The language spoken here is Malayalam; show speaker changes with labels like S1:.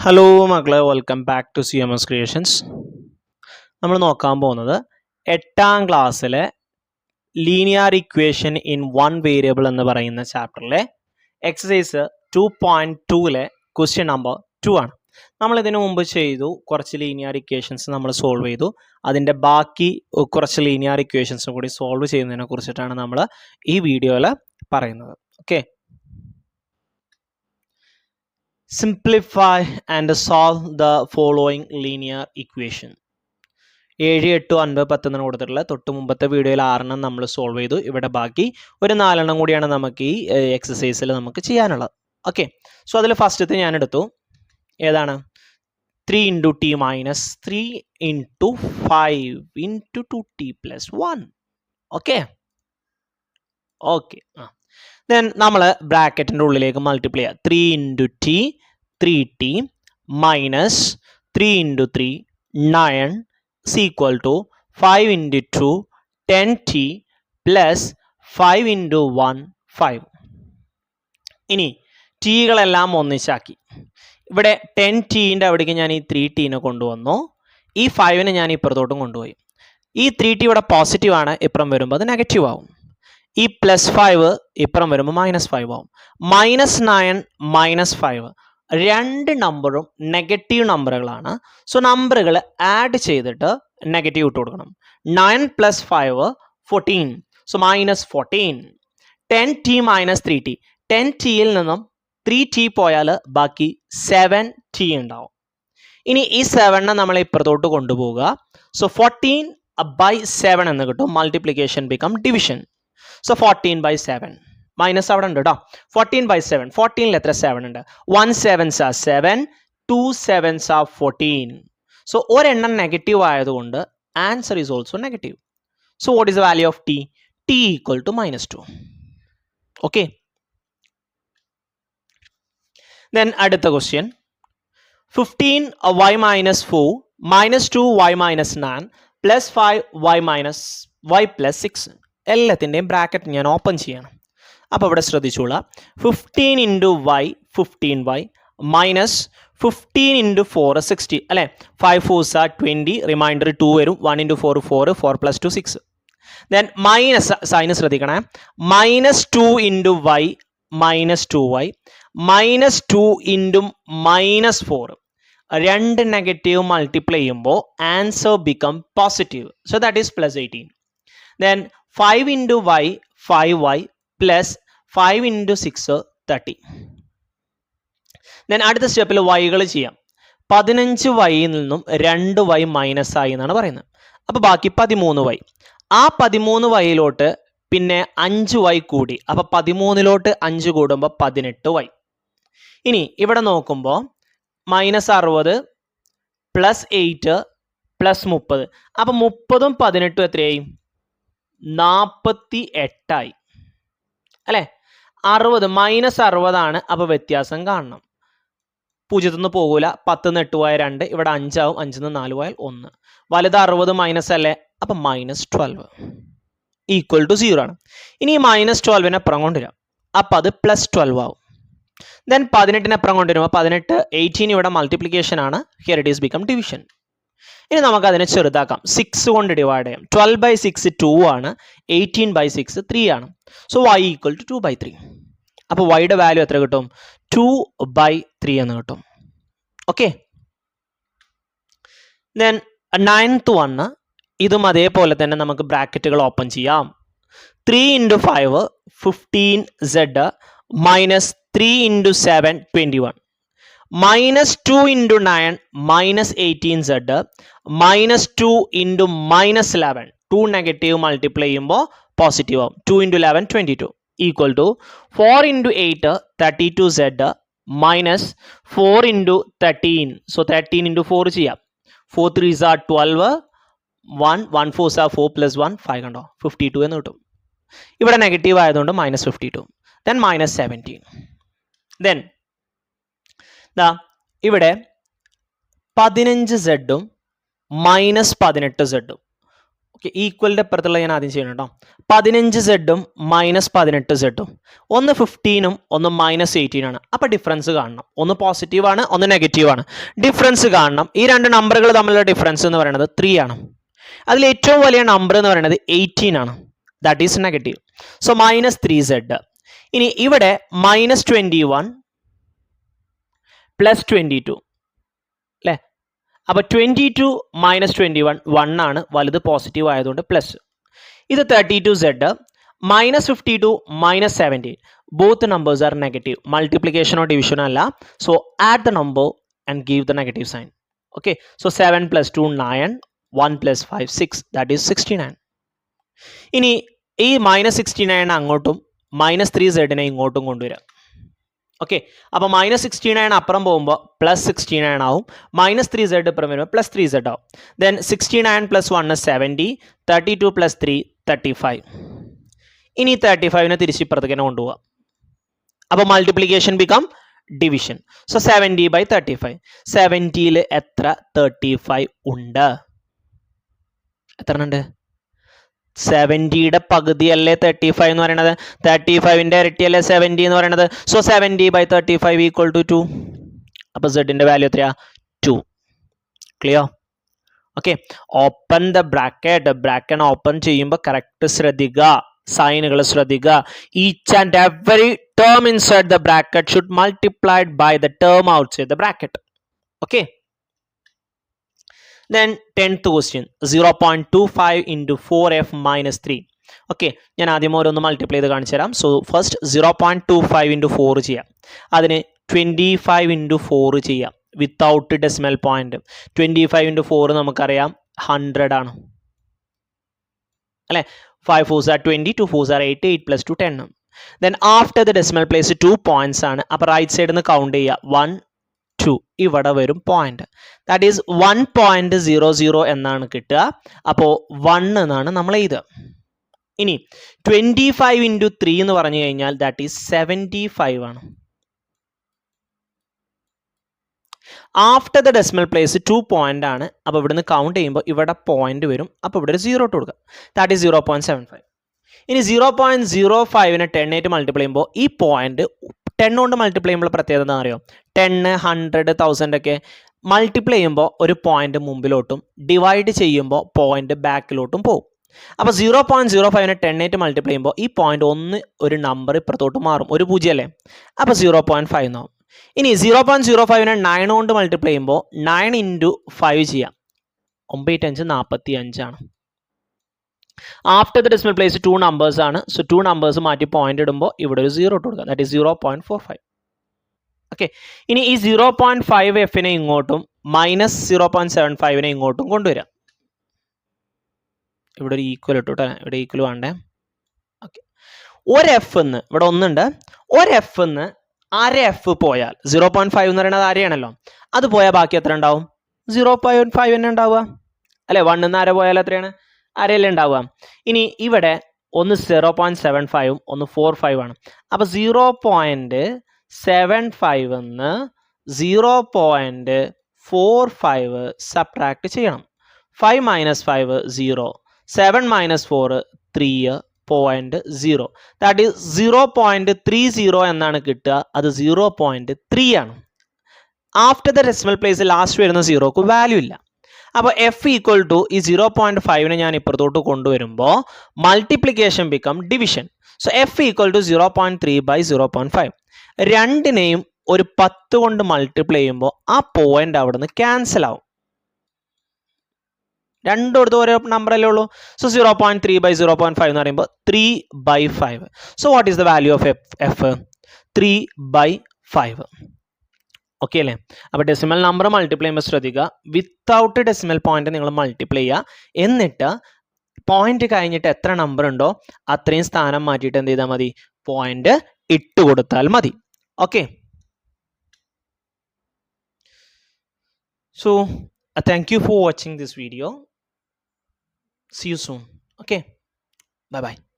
S1: ഹലോ മക്കളെ, welcome back to CMS creations. നമ്മൾ നോക്കാൻ പോകുന്നത് 8ാം ക്ലാസ്സിലെ linear equation in one variable എന്ന് പറയുന്ന ചാപ്റ്ററിലെ എക്സസൈസ് 2.2ലെ ക്വസ്റ്റ്യൻ നമ്പർ 2 ആണ്. നമ്മൾ ഇതിനു മുമ്പ് ചെയ്തു കുറച്ച് ലീനിയർ ഇക്വേഷൻസ് നമ്മൾ സോൾവ് ചെയ്തു. അതിൻ്റെ ബാക്കി കുറച്ച് ലീനിയർ ഇക്വേഷൻസും കൂടി സോൾവ് ചെയ്യുന്നതിനെ കുറിച്ചിട്ടാണ് നമ്മൾ ഈ വീഡിയോയിൽ പറയുന്നത്. Okay, simplify and solve the following linear equation. 7, 8, 9, 10 എന്ന് കൊടുത്തിട്ടുള്ള തൊട്ട് മുമ്പത്തെ വീഡിയോയിൽ 6 നമ്മൾ സോൾവ് ചെയ്തു. ഇവിടെ ബാക്കി ഒരു 4 കൂടിയാണ് നമുക്ക് ഈ എക്സസൈസിൽ നമുക്ക് ചെയ്യാനുള്ളത്. ഓക്കെ, സോ അതിൽ ഫസ്റ്റത്തെ ഞാൻ എടുത്തു. ഏതാണ്? 3 into t minus 3 into 5 into 2t plus 1. Okay okay then നമ്മൾ ബ്രാക്കറ്റിൻ്റെ ഉള്ളിലേക്ക് മൾട്ടിപ്ലൈ ചെയ്യുക. 3 into t 3t minus 3 into 3 9 is equal to 5 into 2 10t plus 5 into 1 5. ഇനി ടീകളെല്ലാം ഒന്നിച്ചാക്കി. ഇവിടെ 10tൻ്റെ അവിടേക്ക് ഞാൻ ഈ 3tനെ കൊണ്ടുവന്നു. ഈ 5നെ ഞാൻ ഇപ്പുറത്തോട്ടും കൊണ്ടുപോയി. ഈ 3t ഇവിടെ പോസിറ്റീവ് ആണ്, ഇപ്പുറം വരുമ്പോൾ അത് നെഗറ്റീവ് ആവും. ഈ +5 ഇപ്പുറം വരുമ്പോൾ -5 ആവും. -9 -5 രണ്ട് നമ്പറും നെഗറ്റീവ് നമ്പറുകളാണ്. സോ നമ്പറുകൾ ആഡ് ചെയ്തിട്ട് നെഗറ്റീവ് ഇട്ട് കൊടുക്കണം. 9 + 5 14, സോ -14. 10t - 3t, 10tയിൽ നിന്നും 3t പോയാൽ ബാക്കി 7t ഉണ്ടാവും. ഇനി ഈ 7നെ നമ്മൾ ഇപ്പുറത്തോട്ട് കൊണ്ടുപോവുക. സോ 14/7 എന്ന് കിട്ടും. Multiplication become division. So 14/7 minus അവിടെ ഉണ്ട് കേട്ടോ. 14/7, 14ൽ എത്ര 7 ഉണ്ട്? 1 7s are 7, 2 7s are 14. So ഒരെണ്ണം നെഗറ്റീവ് ആയതുകൊണ്ട് answer is also negative. So what is the value of t? t equal to -2. Okay, then അടുത്ത ക്വസ്റ്റ്യൻ. 15y - 4 -2y - 9 + 5y + 6. എല്ലാത്തിൻ്റെയും ബ്രാക്കറ്റ് ഞാൻ ഓപ്പൺ ചെയ്യണം. അപ്പോൾ ഇവിടെ ശ്രദ്ധിച്ചോളാം. 15 into y 15y minus 15 into 4 60 അല്ലേ. 5 4s are 20, റിമൈൻഡർ 2 വരും. 1 into 4 4, 4 + 2 6. ദെൻ മൈനസ് സൈന് ശ്രദ്ധിക്കണേ. -2 into y -2y -2 into -4. രണ്ട് നെഗറ്റീവ് മൾട്ടിപ്ലൈ ചെയ്യുമ്പോൾ answer become positive. So that is +18. Then 5 into y 5y plus 5 into 6 30. Then അടുത്ത സ്റ്റെപ്പിൽ വൈകൾ ചെയ്യാം. 15y നിന്നും 2y മൈനസ് ആയി എന്നാണ് പറയുന്നത്. അപ്പോൾ ബാക്കി 13y. ആ 13yയിലോട്ട് പിന്നെ 5y കൂടി. അപ്പോൾ 13ലോട്ട് 5 കൂടുമ്പോൾ 18y. ഇനി ഇവിടെ നോക്കുമ്പോൾ -60 + 8 + 30. അപ്പോൾ 30ഉം 18ഉം എത്രയായി? 48 അല്ലേ. 60 -60 ആണ്. അപ്പോൾ വ്യത്യാസം കാണണം. 0 നിന്ന് പോകൂല. 10 8 പോയാൽ 2, ഇവിടെ 5 ആവും. 5 4 പോയാൽ 1. വലുത് 60 മൈനസ് അല്ലേ, അപ്പം -12 ഈക്വൽ ടു 0 ആണ്. ഇനി -12നെ അപ്പുറം കൊണ്ടുവരാം. അപ്പം അത് +12 ആവും. ദെൻ 18നെ അപ്പുറം കൊണ്ടുവരുമ്പോൾ 18 18 ഇവിടെ മൾട്ടിപ്ലിക്കേഷൻ ആണ്. Here it is become division. ഇനി നമുക്ക് അതിനെ ചെറുതാക്കാം. 6 കൊണ്ട് ഡിവൈഡ് ചെയ്യാം. 12/6 2 ആണ്. 18/6 3 ആണ്. So y equal to 2/3. അപ്പോൾ വൈയുടെ വാല്യൂ എത്ര കിട്ടും? 2/3 എന്ന് കിട്ടും. Okay, then 9th one. ഇതും അതേപോലെ തന്നെ നമുക്ക് ബ്രാക്കറ്റുകൾ ഓപ്പൺ ചെയ്യാം. 3 into 5 15z -3 into 7 21. -2 into 9 -18z -2 into -11. 2 negative multiply ചെയ്യുമ്പോൾ പോസിറ്റീവ് ആവും. 2 into 11 22 equal to 4 into 8 32z -4 into 13. So 13 into 4 ചെയ്യാം. 4 3s are 12, 1 4s are 4 + 1 5 കണ്ടോ 52 എന്ന് കിട്ടും. ഇവിടെ നെഗറ്റീവ് ആയതുകൊണ്ട് -52. ദെൻ -17. ദെൻ ഇവിടെ 15z -18z. ഓക്കെ, ഈക്വലിൻ്റെ അപ്പുറത്തുള്ള ഞാൻ ആദ്യം ചെയ്യണം കേട്ടോ. 15Z മൈനസ് 18Z, ഒന്ന് 15ഉം ഒന്ന് മൈനസ് 18 ആണ്. അപ്പോൾ ഡിഫറൻസ് കാണണം. ഒന്ന് പോസിറ്റീവ് ആണ്, ഒന്ന് നെഗറ്റീവ് ആണ്. ഡിഫറൻസ് കാണണം. ഈ രണ്ട് നമ്പറുകൾ തമ്മിലുള്ള ഡിഫറൻസ് എന്ന് പറയുന്നത് 3 ആണ്. അതിൽ ഏറ്റവും വലിയ നമ്പർ എന്ന് പറയുന്നത് 18 ആണ്. That is negative. So minus 3Z. ഇനി ഇവിടെ മൈനസ് 21 പ്ലസ് 22 അല്ലേ? അപ്പോൾ 22 മൈനസ് 21 1 ആണ്. വലുത് പോസിറ്റീവ് ആയതുകൊണ്ട് പ്ലസ്. ഇത് 32Z minus 52 minus 17. Both numbers are negative. മൾട്ടിപ്ലിക്കേഷനോ ഡിവിഷനോ അല്ല. So add the number and give the negative sign. Okay, so 7 plus 2 9, 1 plus 5 6, that is 69. ഇനി ഈ മൈനസ് 69 അങ്ങോട്ടും മൈനസ് 3Z ഇങ്ങോട്ടും കൊണ്ടുവരാം. ഓക്കെ, അപ്പോൾ മൈനസ് 69 അപ്പുറം പോകുമ്പോൾ പ്ലസ് 69 ആവും. മൈനസ് 3Z ഇപ്പുറം വരുമ്പോൾ പ്ലസ് 3Z ആവും. Then 69 plus 1 70, 32 plus 3 35. ഇനി 35നെ തിരിച്ച് ഇപ്പുറത്തേക്ക് തന്നെ കൊണ്ടുപോകാം. അപ്പോൾ മൾട്ടിപ്ലിക്കേഷൻ ബിക്കം ഡിവിഷൻ. സോ 70/35. 70ൽ എത്ര 35 ഉണ്ട്? എത്ര ഉണ്ട്? 70യുടെ പകുതിയല്ലേ 35 എന്ന് പറയുന്നത്. 35ന്റെ ഇരട്ടിയല്ലേ 70 എന്ന് പറയുന്നത്. So 70/35 equal to 2. അപ്പോൾ സെഡിന്റെ വാല്യൂ എത്രയാ? 2. Clear? Okay, open the bracket. Bracket open ചെയ്യുമ്പോൾ കറക്റ്റ് ശ്രദ്ധിക്കുക, സൈനുകൾ ശ്രദ്ധിക്കുക. Each and every term inside the bracket should multiplied by the term outside the bracket. Okay, then 10th question, 0.25 into 4f minus 3. Okay, ഞാൻ ആദ്യം ഓരോന്ന് മൾട്ടിപ്ലൈ ചെയ്ത് കാണിച്ചു തരാം. സോ ഫസ്റ്റ് 0.25 into 4 ചെയ്യാം. അതിന് 25 into 4 ചെയ്യാം വിത്തൗട്ട് ഡെസിമൽ പോയിന്റ്. 25 into 4 നമുക്കറിയാം 100 ആണ് അല്ലേ? 5 4s are 20, 2 4s are 8, 8 plus 2 10. then after the decimal place 2 points ആണ്. അപ്പോൾ റൈറ്റ് സൈഡിൽ നിന്ന് കൗണ്ട് ചെയ്യുക. 1 2 ഇവിടെ വരും പോയിന്റ്. ദാറ്റ് ഈസ് 1.00 എന്നാണ് കിട്ടുക. അപ്പോൾ 1 എന്നാണ് നമ്മൾ എഴുതുക. ഇനി 25 into 3 എന്ന് പറഞ്ഞു കഴിഞ്ഞാൽ ദാറ്റ് ഈസ് 75 ആണ്. After the decimal place 2 point ആണ്. അപ്പോൾ ഇവിടുന്ന് കൗണ്ട് ചെയ്യുമ്പോൾ ഇവിടെ പോയിന്റ് വരും. അപ്പോൾ ഇവിടെ ഒരു 0 ഇട്ട് കൊടുക്കുക. That is 0.75. ഇനി 0.05നെ 10 ആയിട്ട് മൾട്ടിപ്ലൈ ചെയ്യുമ്പോൾ ഈ പോയിന്റ് 10 കൊണ്ട് മൾട്ടിപ്ലൈ ചെയ്യുമ്പോൾ പ്രത്യേകത എന്താ അറിയോ? 10 100 1000 ഒക്കെ മൾട്ടിപ്ലൈ ചെയ്യുമ്പോൾ ഒരു പോയിന്റ് മുമ്പിലോട്ടും ഡിവൈഡ് ചെയ്യുമ്പോൾ പോയിന്റ് ബാക്കിലോട്ടും പോകും. അപ്പോൾ 0.05നെ 10 ആയിട്ട് മൾട്ടിപ്ലൈ ചെയ്യുമ്പോൾ ഈ പോയിന്റ് ഒരു നമ്പർ ഇപ്പുറത്തോട്ട് മാറും. ഒരു 0 അല്ലേ? അപ്പോൾ 0.5 എന്നാവും. ഇനി 0.05നെ 9 കൊണ്ട് മൾട്ടിപ്ലൈ ചെയ്യുമ്പോൾ 9 into 5 ചെയ്യാം. 9 5 45 ആണ്. After the decimal place 2 numbers ആണ്. സോ 2 നമ്പേഴ്സ് മാറ്റി പോയിന്റ് ഇടുമ്പോൾ ഇവിടെ ഒരു 0 ഇട്ട് കൊടുക്കുക. That is 0.45. ഓക്കെ, ഇനി ഈ 0.5fനെ ഇങ്ങോട്ടും മൈനസ് 0.75നെ ഇങ്ങോട്ടും കൊണ്ടുവരാം. ഇവിടെ ഒരു ഈക്വൽ ഇട്ടു കേട്ടോ. ഇവിടെ ഈക്വൽ വേണ്ടേ? ഓക്കെ, ഒരു എഫ് എന്ന് ഇവിടെ ഒന്നുണ്ട്. ഒരു എഫ് എന്ന് അര എഫ് പോയാൽ 0.5 എന്ന് പറയുന്നത് അരയാണല്ലോ. അത് പോയാൽ ബാക്കി എത്ര ഉണ്ടാവും? 0.5 തന്നെ ഉണ്ടാവുക അല്ലെ? 1 എന്ന് അര പോയാൽ എത്രയാണ്? അരയല്ലേ ഉണ്ടാവുക. ഇനി ഇവിടെ ഒന്ന് 0.75ഉം ഒന്ന് 45 ആണ്. അപ്പോൾ 0.75 എന്ന് 0.45 സബ്ട്രാക്ട് ചെയ്യണം. 5 - 5 0, 7 - 4 3.0. ദാറ്റ് ഈസ് 0.30 എന്നാണ് കിട്ടുക. അത് 0.3 ആണ്. After the decimal place last വരുന്ന 0ക്ക് വാല്യൂ ഇല്ല. അപ്പോൾ എഫ് ഈക്വൽ ടു ഈ 0.5നെ ഞാൻ ഇപ്പുറത്തോട്ട് കൊണ്ടുവരുമ്പോൾ multiplication become division. So F equal to 0.3/0.5. രണ്ടിനെയും ഒരു 10 കൊണ്ട് മൾട്ടിപ്ലൈ ചെയ്യുമ്പോൾ ആ പോയിന്റ് അവിടെ നിന്ന് ക്യാൻസൽ ആവും. രണ്ടിടത്തും ഓരോ നമ്പർ അല്ലേ ഉള്ളൂ. സോ 0.3/0.5 എന്ന് പറയുമ്പോൾ 3/5. So what is the value of F? 3/5. Okay അല്ലേ? അപ്പോൾ ഡെസിമൽ നമ്പർ മൾട്ടിപ്ലൈ ചെയ്യുമ്പോൾ ശ്രദ്ധിക്കുക, വിത്തൗട്ട് ഡെസിമൽ പോയിന്റ് നിങ്ങൾ മൾട്ടിപ്ലൈ ചെയ്യുക. എന്നിട്ട് പോയിന്റ് കഴിഞ്ഞിട്ട് എത്ര നമ്പർ ഉണ്ടോ അത്രയും സ്ഥാനം മാറ്റിയിട്ട് എന്ത് ചെയ്താൽ മതി? പോയിന്റ് ഇട്ട് കൊടുത്താൽ മതി. Okay, so thank you for watching this video. See you soon. Okay, bye bye.